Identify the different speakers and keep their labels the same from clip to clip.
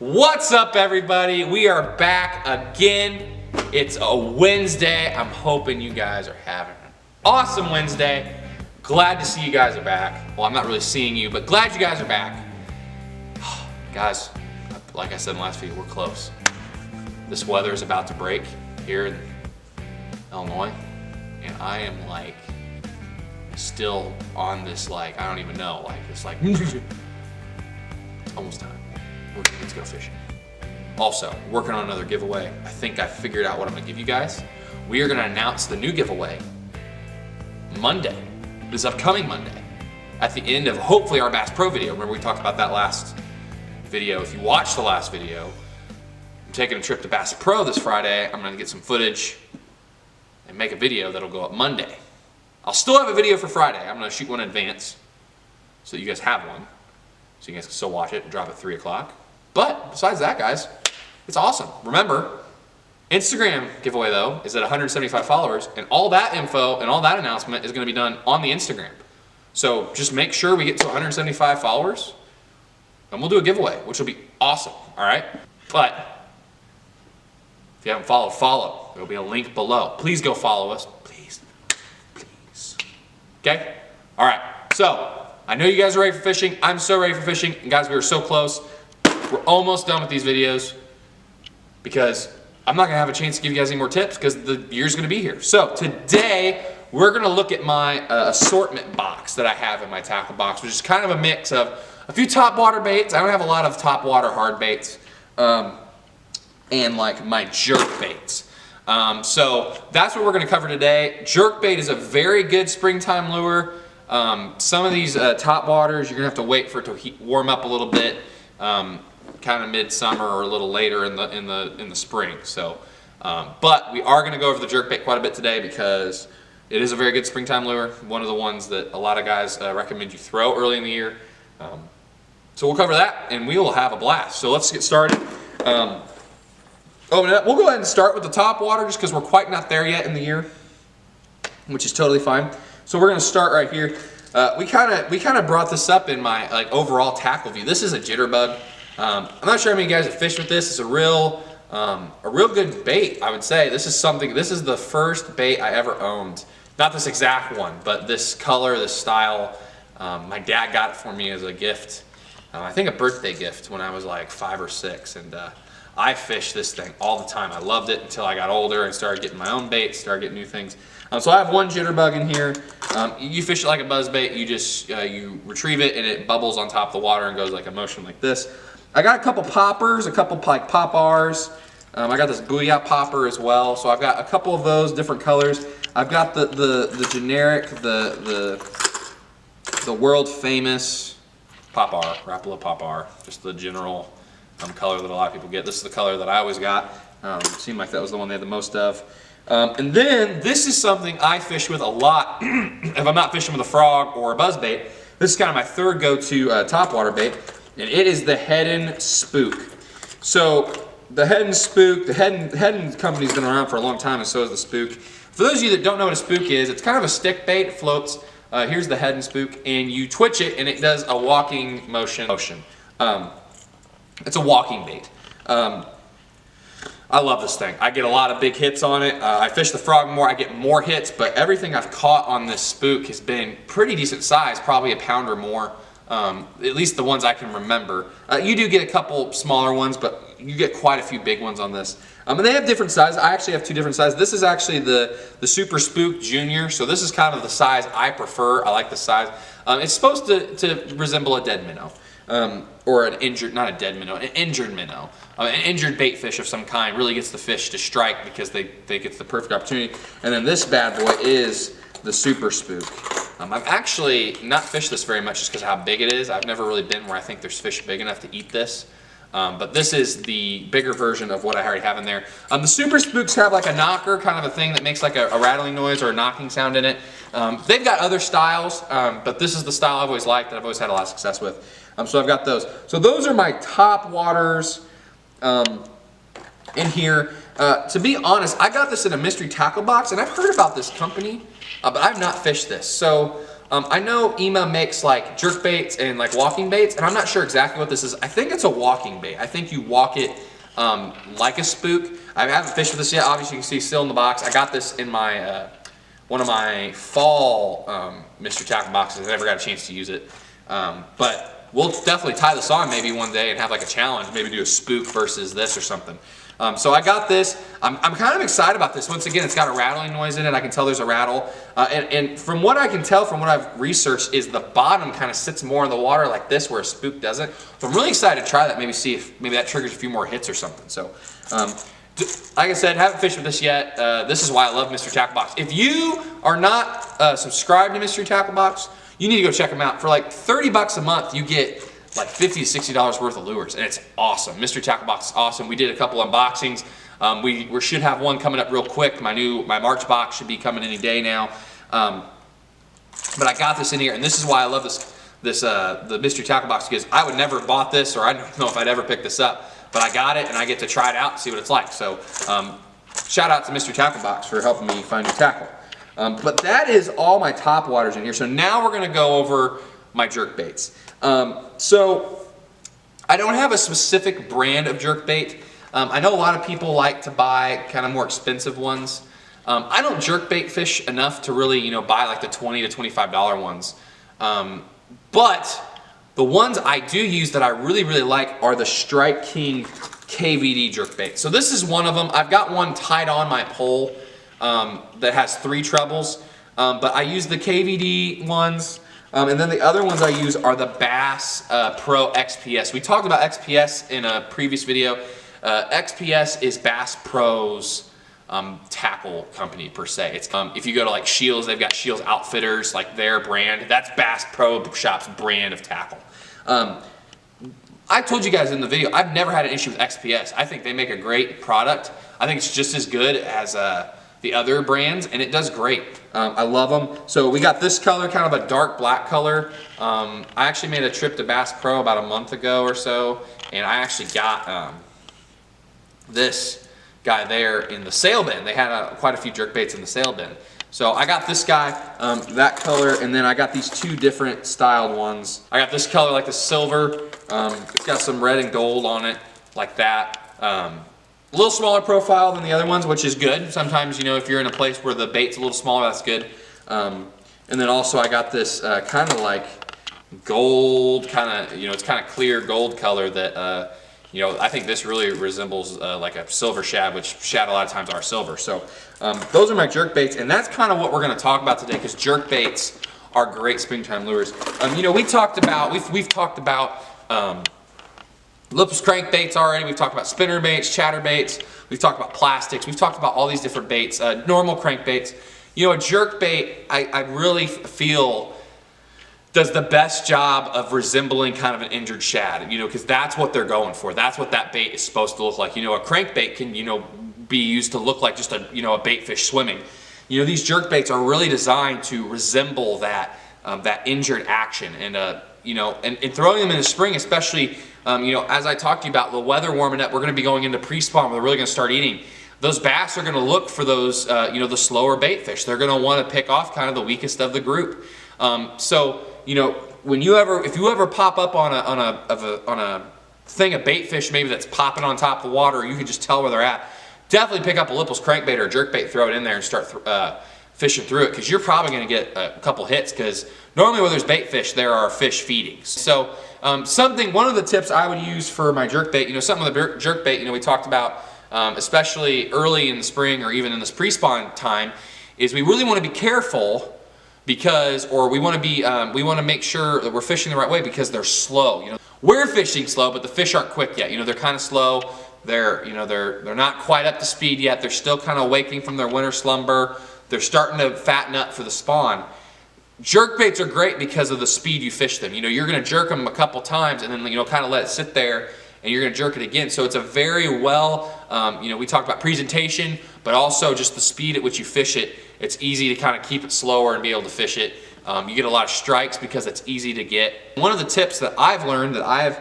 Speaker 1: What's up, everybody? We are back again. It's a Wednesday. I'm hoping you guys are having an awesome Wednesday. Glad to see you guys are back. Well, I'm not really seeing you, but glad you guys are back. Guys, like I said in the last video, we're close. This weather is about to break here in Illinois, and I am like still on this, like, I don't even know, like this, like it's almost time. Let's go fishing. Also, working on another giveaway. I think I figured out what I'm gonna give you guys. We are gonna announce the new giveaway Monday, this upcoming Monday, at the end of hopefully our Bass Pro video. Remember we talked about that last video. If you watched the last video, I'm taking a trip to Bass Pro this Friday. I'm gonna get some footage and make a video that'll go up Monday. I'll still have a video for Friday. I'm gonna shoot one in advance so that you guys have one, so you guys can still watch it and drop at 3 o'clock. But besides that, guys, it's awesome. Remember, Instagram giveaway though is at 175 followers, and all that info and all that announcement is gonna be done on the Instagram. So just make sure we get to 175 followers and we'll do a giveaway, which will be awesome, all right? But if you haven't followed, follow. There'll be a link below. Please go follow us, please, please. Okay? All right, so I know you guys are ready for fishing. I'm so ready for fishing. And guys, we are so close. We're almost done with these videos because I'm not gonna have a chance to give you guys any more tips because the year's gonna be here. So today, we're gonna look at my assortment box that I have in my tackle box, which is kind of a mix of a few top water baits. I don't have a lot of top water hard baits, and like my jerk baits. So that's what we're gonna cover today. Jerk bait is a very good springtime lure. Some of these top waters, you're gonna have to wait for it to warm up a little bit, kind of midsummer or a little later in the spring. So, but we are gonna go over the jerk bait quite a bit today because it is a very good springtime lure. One of the ones that a lot of guys recommend you throw early in the year. So we'll cover that and we will have a blast. So let's get started. We'll go ahead and start with the top water just because we're quite not there yet in the year, which is totally fine. So we're gonna start right here. We kind of brought this up in my like overall tackle view. This is a jitterbug. I'm not sure how many guys have fished with this. It's a real good bait, I would say. This is the first bait I ever owned. Not this exact one, but this color, this style. My dad got it for me as a gift. I think a birthday gift when I was like 5 or 6, and I fished this thing all the time. I loved it until I got older and started getting my own baits, started getting new things. So I have one jitterbug in here. You fish it like a buzz bait. You just you retrieve it and it bubbles on top of the water and goes like a motion like this. I got a couple poppers, a couple like pop R's. I got this Booyah popper as well. So I've got a couple of those different colors. I've got the generic, the world famous pop R, Rapala pop R, just the general color that a lot of people get. This is the color that I always got. Seemed like that was the one they had the most of. And then this is something I fish with a lot if I'm not fishing with a frog or a buzzbait. This is kind of my third go-to topwater bait, and it is the Head & Spook. So the Head & Spook, the Head & company's been around for a long time, and so is the Spook. For those of you that don't know what a spook is, it's kind of a stick bait. It floats. Here's the Head & Spook, and you twitch it, and it does a walking motion. It's a walking bait. I love this thing. I get a lot of big hits on it. I fish the frog more, I get more hits, but everything I've caught on this spook has been pretty decent size, probably a pound or more, at least the ones I can remember. You do get a couple smaller ones, but you get quite a few big ones on this. And they have different sizes. I actually have 2 different sizes. This is actually the Super Spook Junior, so this is kind of the size I prefer. I like the size. It's supposed to resemble a dead minnow. Or an injured, not a dead minnow, an injured minnow. An injured bait fish of some kind really gets the fish to strike because they get the perfect opportunity. And then this bad boy is the Super Spook. I've actually not fished this very much just because of how big it is. I've never really been where I think there's fish big enough to eat this. But this is the bigger version of what I already have in there. The Super Spooks have like a knocker, kind of a thing that makes like a rattling noise or a knocking sound in it. They've got other styles, but this is the style I've always liked that I've always had a lot of success with. So I've got those. So those are my top waters in here. To be honest, I got this in a mystery tackle box, and I've heard about this company, but I've not fished this. So I know Ema makes like jerk baits and like walking baits, and I'm not sure exactly what this is. I think it's a walking bait. I think you walk it like a spook. I haven't fished with this yet. Obviously, you can see still in the box. I got this in my one of my fall Mr. Tackle boxes. I never got a chance to use it, but we'll definitely tie this on maybe one day and have like a challenge. Maybe do a spook versus this or something. So I got this. I'm kind of excited about this. Once again, it's got a rattling noise in it. I can tell there's a rattle. And from what I can tell, from what I've researched, is the bottom kind of sits more in the water like this, where a spook doesn't. So I'm really excited to try that. Maybe see if maybe that triggers a few more hits or something. So, like I said, haven't fished with this yet. This is why I love Mr. Tackle Box. If you are not subscribed to Mr. Tackle Box, you need to go check them out. For like 30 bucks a month, you get like $50 to $60 worth of lures, and it's awesome. Mr. Tackle Box is awesome. We did a couple unboxings. We should have one coming up real quick. My March box should be coming any day now. But I got this in here, and this is why I love the Mr. Tackle Box, because I would never have bought this, or I don't know if I'd ever pick this up. But I got it, and I get to try it out and see what it's like. So shout out to Mr. Tackle Box for helping me find new tackle. But that is all my top waters in here. So now we're going to go over my jerk baits. So I don't have a specific brand of jerk bait. I know a lot of people like to buy kind of more expensive ones. I don't jerk bait fish enough to really, buy like the $20 to $25 ones. But the ones I do use that I really, really like are the Strike King KVD jerk bait. So this is one of them. I've got one tied on my pole that has 3 trebles, but I use the KVD ones. And then the other ones I use are the Bass Pro XPS. We talked about XPS in a previous video. XPS is Bass Pro's tackle company per se. It's if you go to like Shields, they've got Shields Outfitters, like their brand. That's Bass Pro Shop's brand of tackle. I told you guys in the video, I've never had an issue with XPS. I think they make a great product. I think it's just as good as the other brands, and it does great. I love them. So we got this color, kind of a dark black color. I actually made a trip to Bass Pro about a month ago or so, and I actually got this guy there in the sale bin. They had quite a few jerk baits in the sale bin. So I got this guy, that color, and then I got these 2 different styled ones. I got this color, like the silver. It's got some red and gold on it, like that. A little smaller profile than the other ones, which is good. Sometimes, if you're in a place where the bait's a little smaller, that's good. And then also I got this kind of like gold, it's kind of clear gold color that, I think this really resembles like a silver shad, which shad a lot of times are silver. So those are my jerk baits, and that's kind of what we're going to talk about today, because jerk baits are great springtime lures. We've talked about lipless crankbaits already. We've talked about spinner baits, chatter baits. We've talked about plastics. We've talked about all these different baits, normal crankbaits. A jerk bait, I really feel does the best job of resembling kind of an injured shad, because that's what they're going for. That's what that bait is supposed to look like. A crankbait can, be used to look like just a bait fish swimming. These jerk baits are really designed to resemble that injured action, and and throwing them in the spring, especially, as I talked to you about the weather warming up, we're going to be going into pre-spawn where they're really going to start eating. Those bass are going to look for those, the slower bait fish. They're going to want to pick off kind of the weakest of the group. So, if you ever pop up on a thing of bait fish maybe that's popping on top of the water, or you can just tell where they're at, definitely pick up a lipless crankbait or a jerkbait, throw it in there, and start fishing through it, because you're probably going to get a couple hits, because normally where there's bait fish, there are fish feeding. So one of the tips I would use for my jerkbait, something with a jerkbait, we talked about, especially early in the spring or even in this pre-spawn time, is we really want to be careful, because, or we want to make sure that we're fishing the right way, because they're slow. We're fishing slow, but the fish aren't quick yet. They're kind of slow. They're not quite up to speed yet. They're still kind of waking from their winter slumber. They're starting to fatten up for the spawn. Jerk baits are great because of the speed you fish them. You're going to jerk them a couple times, and then kind of let it sit there, and you're going to jerk it again. So it's a very well, we talked about presentation, but also just the speed at which you fish it. It's easy to kind of keep it slower and be able to fish it. You get a lot of strikes because it's easy to get. One of the tips that I've learned, that I've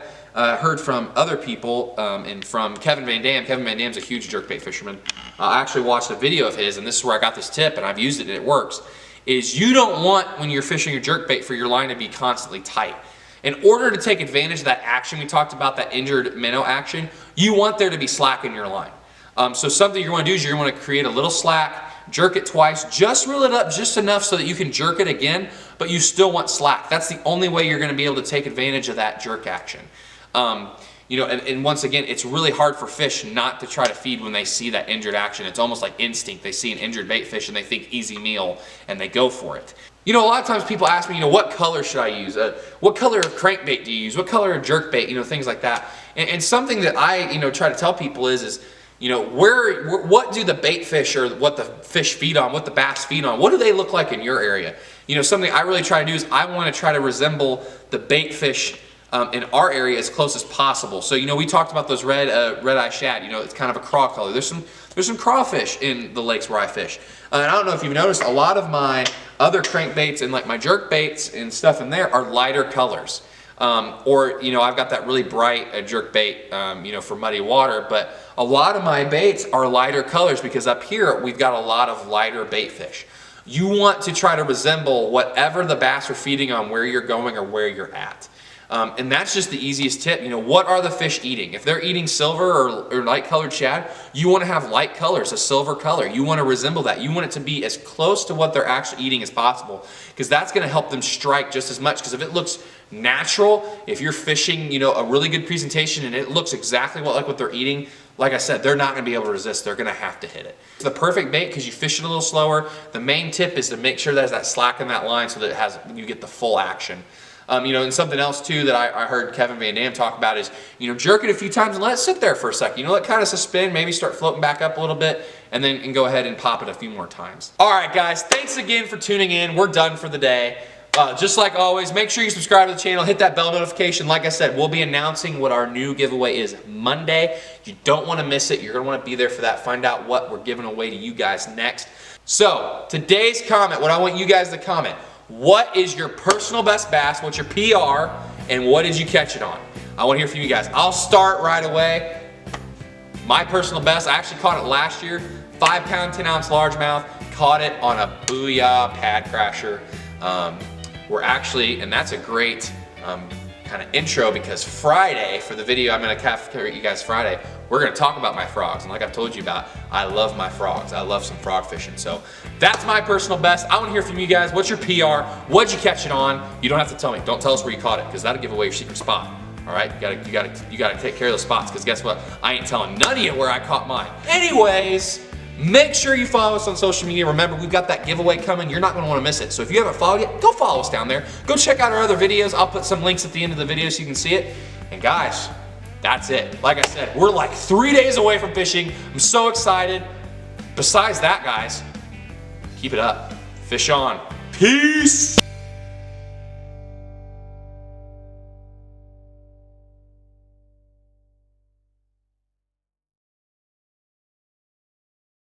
Speaker 1: heard from other people, and from Kevin Van Dam. Kevin Van Dam's a huge jerkbait fisherman. I actually watched a video of his, and this is where I got this tip, and I've used it and it works, is you don't want, when you're fishing your jerkbait, for your line to be constantly tight. In order to take advantage of that action we talked about, that injured minnow action, you want there to be slack in your line. So something you're going to do is you're going to create a little slack, jerk it twice, just reel it up just enough so that you can jerk it again, but you still want slack. That's the only way you're going to be able to take advantage of that jerk action. You know, and once again, it's really hard for fish not to try to feed when they see that injured action. It's almost like instinct. They see an injured bait fish and they think easy meal and they go for it. You know, a lot of times people ask me, you know, what color should I use? What color of crankbait do you use? What color of jerkbait? You know, things like that. And something that I, you know, try to tell people is, you know, what do the bait fish or what the fish feed on, what the bass feed on, what do they look like in your area? You know, something I really try to do is I want to try to resemble the bait fish in our area as close as possible. So, you know, we talked about those red-eye shad. You know, it's kind of a craw color. There's some crawfish in the lakes where I fish. And I don't know if you've noticed, a lot of my other crankbaits and like my jerk baits and stuff in there are lighter colors. Or, you know, I've got that really bright jerk bait, you know, for muddy water, but a lot of my baits are lighter colors because up here we've got a lot of lighter bait fish. You want to try to resemble whatever the bass are feeding on where you're going or where you're at. And that's just the easiest tip. You know, what are the fish eating? If they're eating silver or light colored shad, you want to have light colors, a silver color. You want to resemble that. You want it to be as close to what they're actually eating as possible, because that's going to help them strike just as much. Because if it looks natural, if you're fishing, you know, a really good presentation and it looks exactly like what they're eating, like I said, they're not going to be able to resist. They're going to have to hit it. It's the perfect bait because you fish it a little slower. The main tip is to make sure there's that slack in that line so that you get the full action. You know, and something else too that I heard Kevin Van Dam talk about is, you know, jerk it a few times and let it sit there for a second. You know, let it kind of suspend, maybe start floating back up a little bit, and then go ahead and pop it a few more times. All right, guys, thanks again for tuning in. We're done for the day. Just like always, make sure you subscribe to the channel, hit that bell notification. Like I said, we'll be announcing what our new giveaway is Monday. You don't want to miss it. You're going to want to be there for that. Find out what we're giving away to you guys next. So, today's comment, what I want you guys to comment: what is your personal best bass? What's your PR? And what did you catch it on? I want to hear from you guys. I'll start right away. My personal best, I actually caught it last year. 5-pound, 10-ounce largemouth. Caught it on a Booyah pad crasher. We're actually, and that's a great kind of intro, because Friday, for the video I'm going to capture you guys Friday, we're going to talk about my frogs. And like I've told you about, I love my frogs. I love some frog fishing. So that's my personal best. I want to hear from you guys. What's your PR? What'd you catch it on? You don't have to tell me. Don't tell us where you caught it, because that'll give away your secret spot. All right, you gotta take care of those spots, because guess what? I ain't telling none of you where I caught mine. Anyways, make sure you follow us on social media. Remember, we've got that giveaway coming. You're not going to want to miss it. So if you haven't followed yet, go follow us down there. Go check out our other videos. I'll put some links at the end of the video so you can see it. And guys, that's it. Like I said, we're like 3 days away from fishing. I'm so excited. Besides that, guys, keep it up. Fish on. Peace.